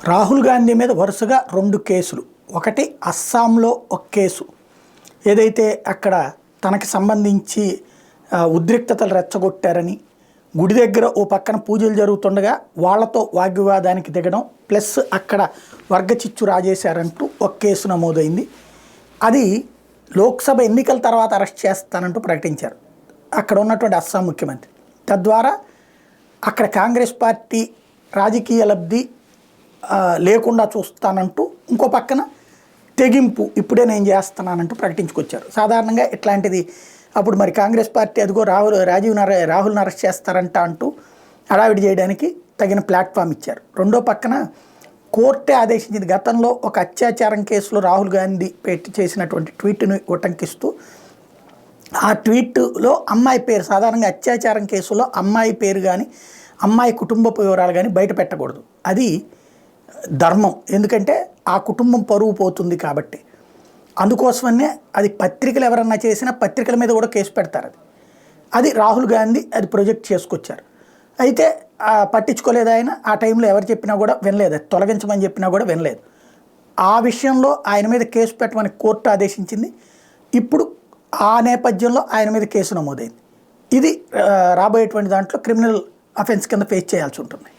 రాహుల్ గాంధీ మీద వరుసగా 2 కేసులు. ఒకటి అస్సాంలో ఒక కేసు, ఏదైతే అక్కడ తనకి సంబంధించి ఉద్రిక్తతలు రెచ్చగొట్టారని, గుడి దగ్గర ఓ పక్కన పూజలు జరుగుతుండగా వాళ్ళతో వాగ్వివాదానికి దిగడం, ప్లస్ అక్కడ వర్గచిచ్చు రాజేశారంటూ ఒక కేసు నమోదైంది. అది లోక్సభ ఎన్నికల తర్వాత అరెస్ట్ చేస్తానంటూ ప్రకటించారు అక్కడ ఉన్నటువంటి అస్సాం ముఖ్యమంత్రి. తద్వారా అక్కడ కాంగ్రెస్ పార్టీ రాజకీయ లబ్ధి లేకుండా చూస్తానంటూ ఇంకో పక్కన తెగింపు ఇప్పుడే నేను చేస్తున్నానంటూ ప్రకటించుకొచ్చారు. సాధారణంగా ఇట్లాంటిది అప్పుడు మరి కాంగ్రెస్ పార్టీ అదిగో రాహుల్ని అరెస్ట్ చేస్తారంట అంటూ హడావిడి చేయడానికి తగిన ప్లాట్ఫామ్ ఇచ్చారు. రెండో పక్కన కోర్టే ఆదేశించింది. గతంలో ఒక అత్యాచారం కేసులో రాహుల్ గాంధీ చేసినటువంటి ట్వీట్ను ఉటంకిస్తూ ఆ ట్వీట్లో అమ్మాయి పేరు, సాధారణంగా అత్యాచారం కేసులో అమ్మాయి పేరు కానీ అమ్మాయి కుటుంబపు వివరాలు కానీ బయట పెట్టకూడదు. అది ధర్మం, ఎందుకంటే ఆ కుటుంబం పరువు పోతుంది కాబట్టి. అందుకోసమనే అది పత్రికలు ఎవరన్నా చేసినా పత్రికల మీద కూడా కేసు పెడతారు. అది రాహుల్ గాంధీ అది ప్రొజెక్ట్ చేసుకొచ్చారు. అయితే పట్టించుకోలేదు ఆయన. ఆ టైంలో ఎవరు చెప్పినా కూడా వినలేదు, తొలగించమని చెప్పినా కూడా వినలేదు. ఆ విషయంలో ఆయన మీద కేసు పెట్టమని కోర్టు ఆదేశించింది. ఇప్పుడు ఆ నేపథ్యంలో ఆయన మీద కేసు నమోదైంది. ఇది రాబోయేటువంటి దాంట్లో క్రిమినల్ అఫెన్స్ కింద ఫేస్ చేయాల్సి ఉంటుంది.